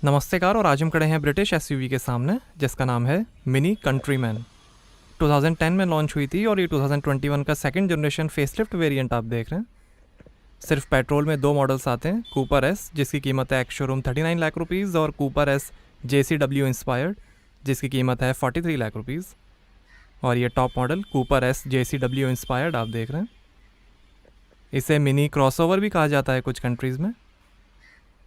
नमस्तेकार और आज हम खड़े हैं ब्रिटिश एसयूवी के सामने जिसका नाम है मिनी कंट्रीमैन। 2010 में लॉन्च हुई थी और ये 2021 का सेकंड जनरेशन फेसलिफ्ट वेरिएंट आप देख रहे हैं। सिर्फ पेट्रोल में दो मॉडल्स आते हैं, कूपर एस जिसकी कीमत है एक्स शोरूम 39 लाख रुपीज़ और कूपर एस JCW इंस्पायर्ड जिसकी कीमत है 43 लाख रुपीज़। और ये top model Cooper S JCW inspired आप देख रहे हैं। इसे मिनी क्रॉसओवर भी कहा जाता है कुछ कंट्रीज़ में।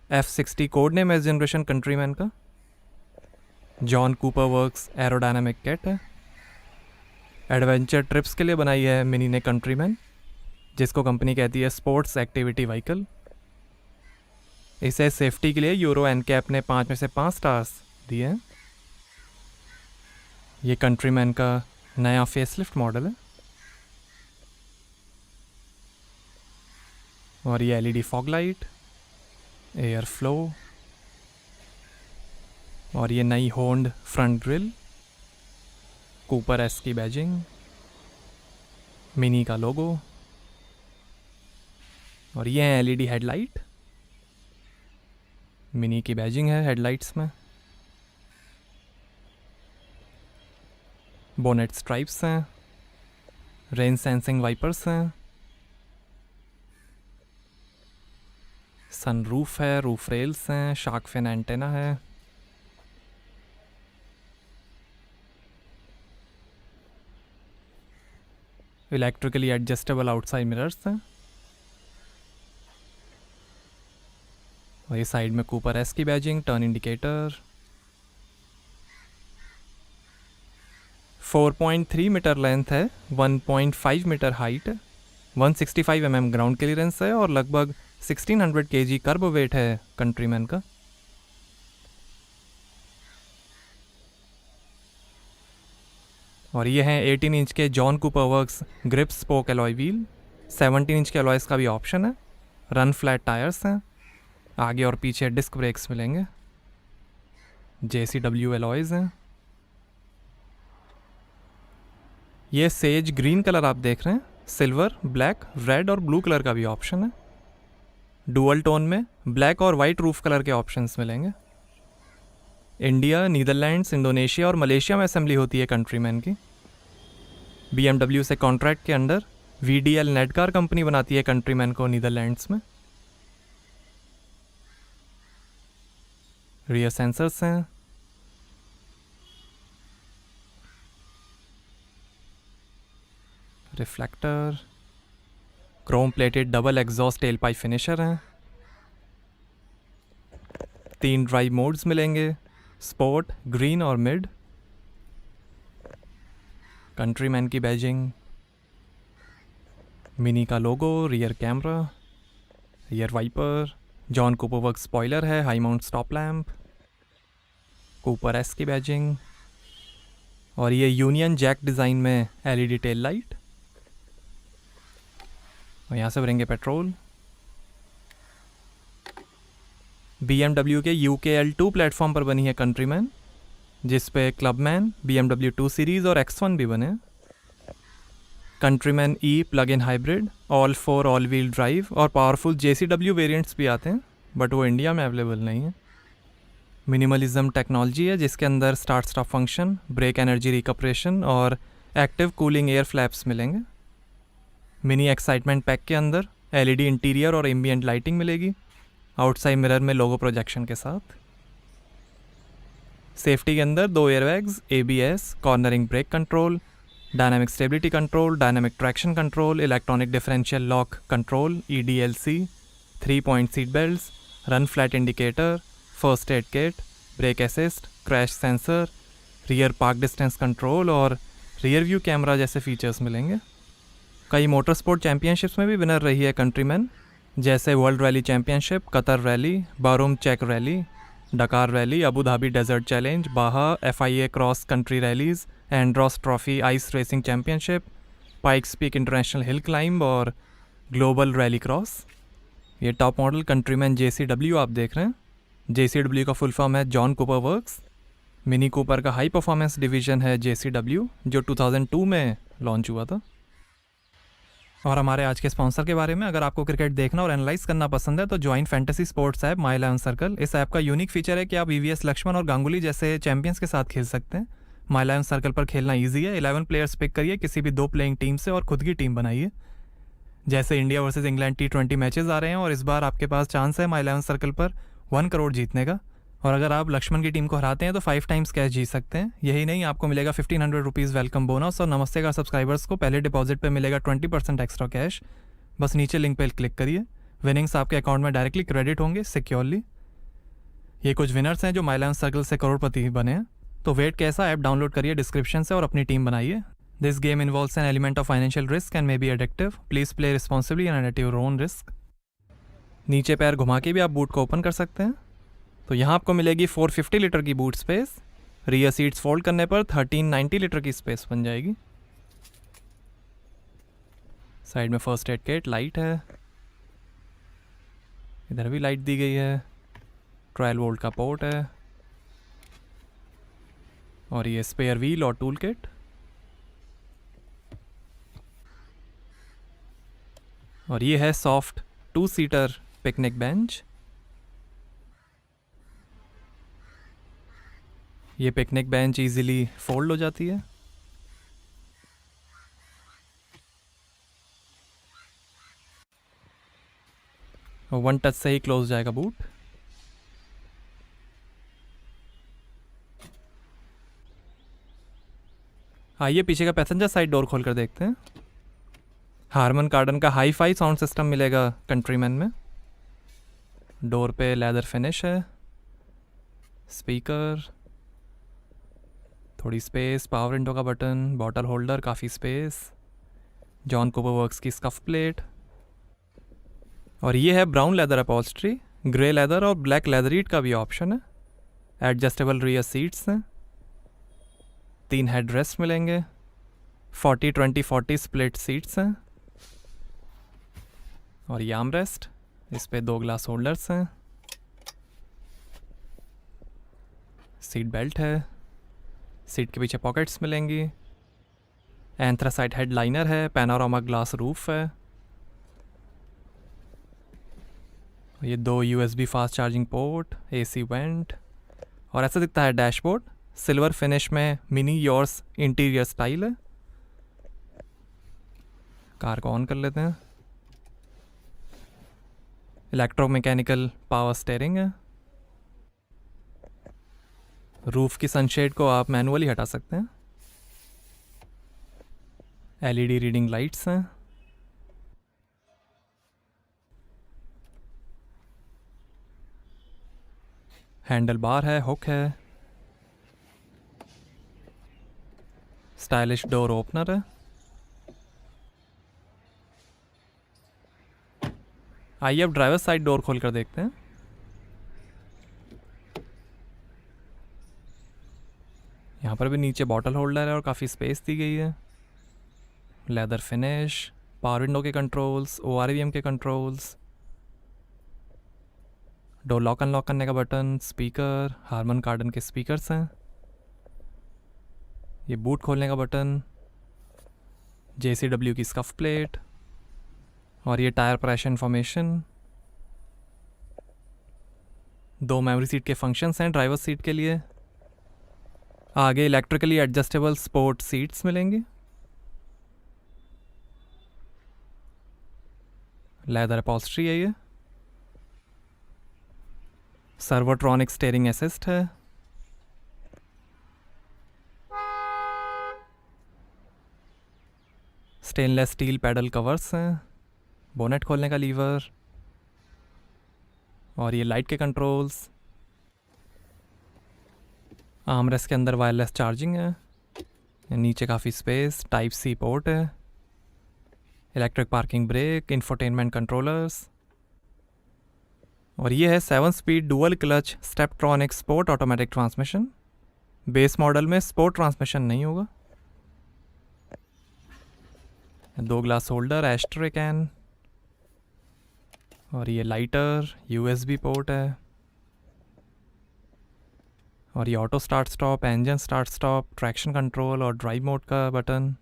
F60 कोड नेम है इस जनरेशन कंट्रीमैन का। John Cooper works aerodynamic kit है। एडवेंचर ट्रिप्स के लिए बनाई है मिनी ने कंट्रीमैन, जिसको कंपनी कहती है स्पोर्ट्स एक्टिविटी व्हीकल। इसे सेफ्टी के लिए यूरो NCAP ने 5 में से 5 स्टार्स दिए हैं। ये कंट्रीमैन का नया फेसलिफ्ट मॉडल है और ये LED fog light, air flow और ये नई होंड फ्रंट ग्रिल, कूपर एस की बैजिंग, मिनी का लोगो और ये है LED हेडलाइट। मिनी की बैजिंग है हेडलाइट्स में। बोनेट स्ट्राइप्स हैं, रेन सेंसिंग वाइपर्स हैं, सनरूफ है, रूफ रेल्स हैं, शार्क फिन एंटेना है। इलेक्ट्रिकली एडजस्टेबल आउटसाइड मिरर्स हैं और ये साइड में कूपर एस की badging, turn indicator. 4.3 metre length है, 1.5 metre height, 165 mm ground clearance है और लगभग 1600 kg कर्ब वेट है कंट्रीमैन का। और ये हैं 18 इंच के John Cooper works grip spoke alloy wheel. 17 inch के एलॉयस का भी ऑप्शन है। रन फ्लैट टायर्स हैं, आगे और पीछे डिस्क ब्रेक्स मिलेंगे। JCW एलॉयज हैं। ये सेज ग्रीन कलर आप देख रहे हैं, सिल्वर, ब्लैक, रेड और ब्लू कलर का भी ऑप्शन है। डुअल टोन में ब्लैक और वाइट रूफ कलर के ऑप्शंस मिलेंगे। इंडिया, नीदरलैंड्स, इंडोनेशिया और मलेशिया में असेंबली होती है कंट्रीमैन की। BMW से कॉन्ट्रैक्ट के अंडर VDL नेडकार कंपनी बनाती है कंट्रीमैन को नीदरलैंड्स में। रियर सेंसर्स हैं, reflector, chrome plated double exhaust tail pipe finisher हैं। 3 ड्राइव मोड्स मिलेंगे, स्पोर्ट, ग्रीन और मिड। कंट्रीमैन की बैजिंग, मिनी का logo, rear camera, rear wiper, John Cooper Works spoiler है, high mount stop lamp, Cooper S की badging और ये Union Jack design में LED टेल लाइट। और यहाँ से भरेंगे पेट्रोल। BMW के UKL2 प्लेटफॉर्म पर बनी है कंट्रीमैन, जिस पे क्लबमैन, BMW 2 सीरीज़ और X1 भी बने। Countryman E plug in hybrid, all 4 all wheel drive और पावरफुल JCW वेरिएंट्स भी आते हैं, बट वो इंडिया में अवेलेबल नहीं है। मिनिमलिज्म टेक्नोलॉजी है जिसके अंदर start stop function, brake energy recuperation और एक्टिव कूलिंग एयर फ्लैप्स मिलेंगे। मिनी एक्साइटमेंट पैक के अंदर LED इंटीरियर और एम्बिएंट लाइटिंग मिलेगी, आउटसाइड मिरर में लोगो प्रोजेक्शन के साथ। सेफ्टी के अंदर 2 airbags, ABS, cornering brake control, dynamic stability control, dynamic traction control, electronic differential lock control, EDLC, 3 point seat belts, run flat indicator, first aid kit, brake assist, crash sensor, rear park distance control और rear view camera जैसे features मिलेंगे। कई motor sport championships में भी winner रही है Countryman, जैसे World Rally Championship, Qatar Rally, Barum चेक Rally, Dakar Rally, Abu Dhabi Desert Challenge, Baja, FIA Cross Country Rallies, Andros Trophy Ice Racing Championship, Pikes Peak International Hill Climb और Global Rallycross. ये top model Countryman JCW आप देख रहे हैं। JCW का full form है John Cooper Works. Mini Cooper का high performance division है JCW, जो 2002 में लॉन्च हुआ था। और हमारे आज के स्पॉन्सर के बारे में, अगर आपको क्रिकेट देखना और एनालाइज करना पसंद है तो ज्वाइन फैंटेसी स्पोर्ट्स ऐप माई 11 सर्कल। इस ऐप का यूनिक फीचर है कि आप वीवीएस लक्ष्मण और गांगुली जैसे चैंपियंस के साथ खेल सकते हैं। माई 11 सर्कल पर खेलना ईजी है। 11 प्लेयर्स पिक करिए किसी भी 2 प्लेइंग टीम से और खुद की टीम बनाइए। जैसे India versus England T20 matches आ रहे हैं और इस बार आपके पास चांस है माई 11 सर्कल पर 1 करोड़ जीतने का। और अगर आप लक्ष्मण की टीम को हराते हैं तो 5 टाइम्स कैश जीत सकते हैं। यही नहीं, आपको मिलेगा 1500 रुपीज़ वेलकम बोनस और नमस्ते का सब्सक्राइबर्स को पहले डिपॉजिट पे मिलेगा 20% एक्स्ट्रा कैश। बस नीचे लिंक पे क्लिक करिए। विनिंग्स आपके अकाउंट में डायरेक्टली क्रेडिट होंगे सिक्योरली। ये कुछ विनर्स हैं जो माई 11 सर्कल से करोड़पति बने हैं। तो वेट कैसा, ऐप डाउनलोड करिए डिस्क्रिप्शन से और अपनी टीम बनाइए। This game involves an element of financial risk and may be addictive. Please play responsibly and at your own risk. नीचे पैर घुमा के भी आप बूट को ओपन कर सकते हैं। तो यहाँ आपको मिलेगी 450 लीटर की boot space. Rear seats fold करने पर 1390 लीटर की स्पेस बन जाएगी। साइड में फर्स्ट एड किट, लाइट है, इधर भी लाइट दी गई है। 12 वोल्ट का पोर्ट है और ये स्पेयर व्हील और टूल किट। और ये है सॉफ्ट 2 सीटर पिकनिक बेंच। ये पिकनिक बेंच इजीली फोल्ड हो जाती है। और 1 टच से ही क्लोज जाएगा बूट। आइए पीछे का पैसेंजर साइड डोर खोल कर देखते हैं। हारमन कार्डन का हाई फाई साउंड सिस्टम मिलेगा कंट्रीमैन में। डोर पे लेदर फिनिश है। स्पीकर, थोड़ी स्पेस, पावर विंडो का बटन, बॉटल होल्डर, काफ़ी स्पेस, जॉन कूपर वर्क्स की स्कफ प्लेट। और ये है brown leather upholstery. Grey leather और ब्लैक लेदरीट का भी ऑप्शन है। एडजस्टेबल रियर सीट्स हैं। 3 हेड रेस्ट मिलेंगे। 40-20-40 स्प्लिट सीट्स हैं। और ये आर्म रेस्ट, इस पे 2 ग्लास होल्डर्स हैं। सीट बेल्ट है। सीट के पीछे पॉकेट्स मिलेंगी। एंथ्रासाइट हेडलाइनर है। पैनोरामा ग्लास रूफ है। ये 2 USB fast charging port, AC went. और ऐसा दिखता है डैशबोर्ड। सिल्वर फिनिश में मिनी योर्स इंटीरियर स्टाइल है। कार को ऑन कर लेते हैं। इलेक्ट्रोमैकेनिकल पावर स्टीयरिंग है। रूफ की सनशेड को आप मैनुअली हटा सकते हैं। LED रीडिंग लाइट्स हैं। हैंडल बार है, हुक है। स्टाइलिश डोर ओपनर है। आइए अब ड्राइवर साइड डोर खोल कर देखते हैं। यहाँ पर भी नीचे बॉटल होल्डर है और काफ़ी स्पेस दी गई है। लेदर फिनिश, पावर विंडो के कंट्रोल्स, ORVM के कंट्रोल्स, डोर लॉक अनलॉक करने का बटन, स्पीकर, हारमन कार्डन के स्पीकर्स हैं। ये बूट खोलने का बटन, JCW की स्कफ प्लेट। और ये tyre pressure information. 2 memory seat के फंक्शंस हैं ड्राइवर सीट के लिए। आगे इलेक्ट्रिकली एडजस्टेबल स्पोर्ट सीट्स मिलेंगी। लेदर अपॉल्स्ट्री है ये। सर्वोट्रॉनिक स्टीयरिंग असिस्ट है। स्टेनलेस स्टील पैडल कवर्स हैं। बोनेट खोलने का लीवर। और ये लाइट के कंट्रोल्स। आर्मरेस्ट के अंदर वायरलेस चार्जिंग है। नीचे काफ़ी स्पेस, टाइप C पोर्ट है। Electric parking brake, infotainment controllers. और ये है 7 speed dual clutch Steptronic sport automatic transmission. Base model में स्पोर्ट ट्रांसमिशन नहीं होगा। 2 ग्लास होल्डर, एस्ट्रे कैन। और ये लाइटर, USB पोर्ट है। और ये auto start stop, engine start stop, traction control और ड्राइव मोड का बटन।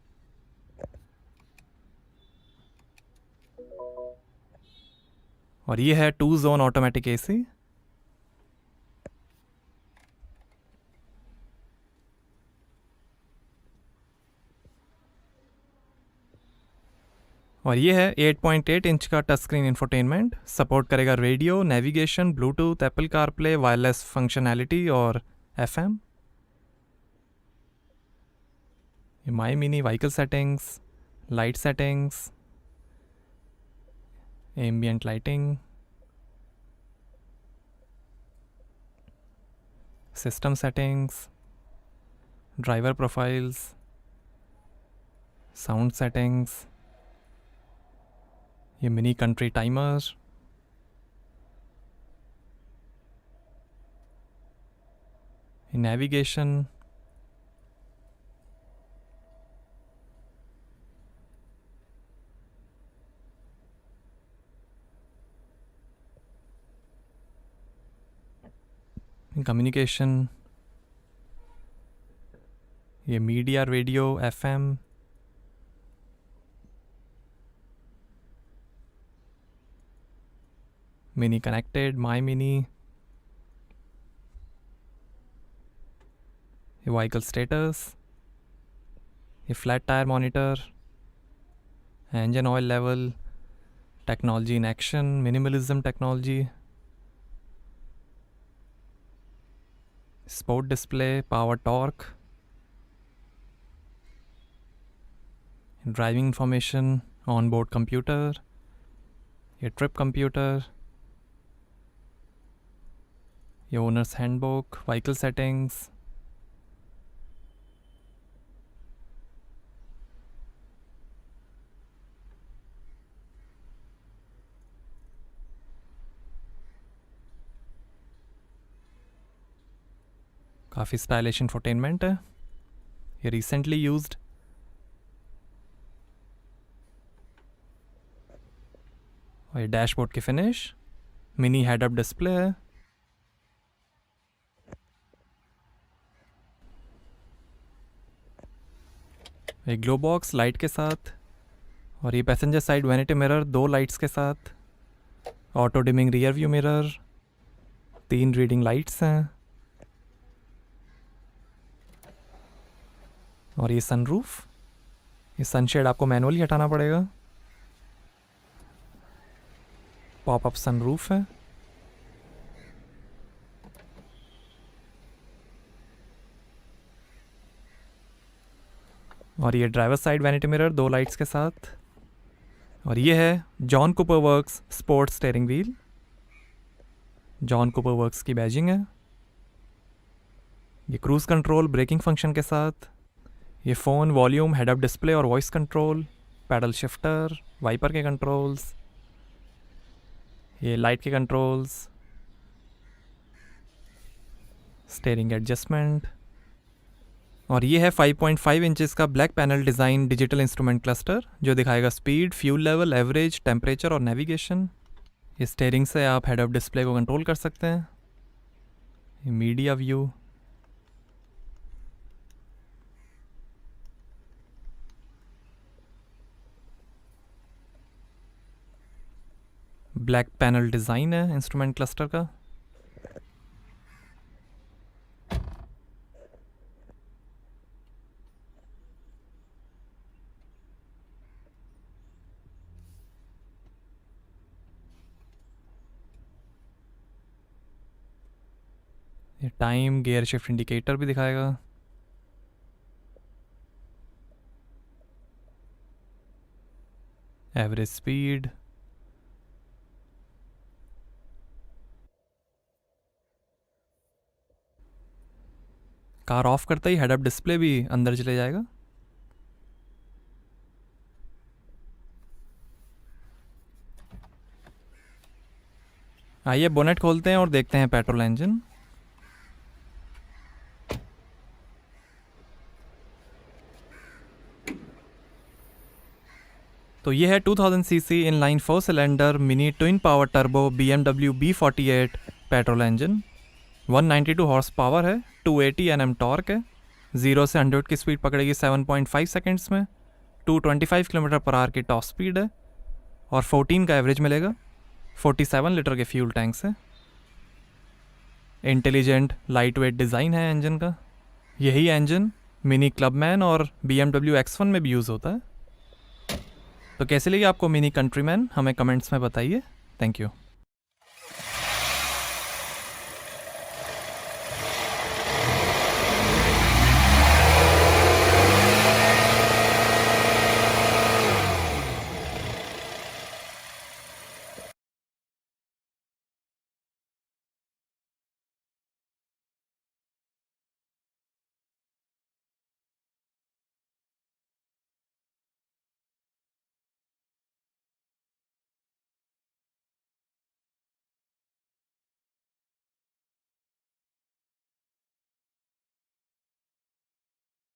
और ये है 2 zone ऑटोमेटिक एसी। और ये है 8.8 इंच का टच स्क्रीन इंफोटेनमेंट। सपोर्ट करेगा radio, navigation, Bluetooth, Apple CarPlay, wireless functionality और FM। My Mini vehicle settings, light settings, ambient lighting, system settings, driver profiles, sound settings, ये मिनी कंट्री टाइमर, ये navigation, communication, ये media, radio, FM, Mini connected, my Mini, ये vehicle status, ये flat tyre monitor, engine oil level, technology in action, minimalism technology, sport display, power torque, driving information, on board computer, ये trip computer, ये owners handbook, vehicle settings, काफ़ी stylish infotainment है। ये recently used. और ये dashboard की finish, mini head up display है। एक ग्लो बॉक्स लाइट के साथ, और ये passenger side vanity mirror 2 lights के साथ, auto dimming rear view mirror, 3 reading lights हैं, और ये सनरूफ, ये सनशेड आपको मैनुअली हटाना पड़ेगा। पॉपअप सनरूफ है। और ये driver side vanity mirror 2 lights के साथ। और ये है John Cooper Works sports steering wheel, John Cooper Works की बैजिंग है। ये क्रूज कंट्रोल ब्रेकिंग फंक्शन के साथ, ये phone, volume, head up display और voice control, paddle shifter, wiper के कंट्रोल्स, ये लाइट के कंट्रोल्स, स्टीयरिंग एडजस्टमेंट। और ये है 5.5 इंचेस का black panel design digital instrument cluster, जो दिखाएगा speed, fuel level, average, temperature और नेविगेशन। ये स्टीयरिंग से आप हेड अप डिस्प्ले को कंट्रोल कर सकते हैं। ये media view, black panel design है इंस्ट्रूमेंट क्लस्टर का। ये टाइम, गियर शिफ्ट इंडिकेटर भी दिखाएगा। एवरेज स्पीड, कार ऑफ करते ही हेड अप डिस्प्ले भी अंदर चले जाएगा। आइए बोनेट खोलते हैं और देखते हैं पेट्रोल इंजन। तो ये है 2000 CC inline 4 cylinder mini twin power turbo BMW B48 petrol engine. 192 horse power है, 280 Nm टॉर्क है। 0 से 100 की स्पीड पकड़ेगी 7.5 सेकेंड्स में। 225 किलोमीटर पर आवर की टॉप स्पीड है और 14 का एवरेज मिलेगा। 47 लीटर के फ्यूल टैंक से। इंटेलिजेंट लाइट वेट डिज़ाइन है इंजन का। यही इंजन मिनी क्लबमैन और BMW X1 में भी यूज़ होता है। तो कैसे लगी आपको मिनी कंट्रीमैन, हमें कमेंट्स में बताइए। Thank you.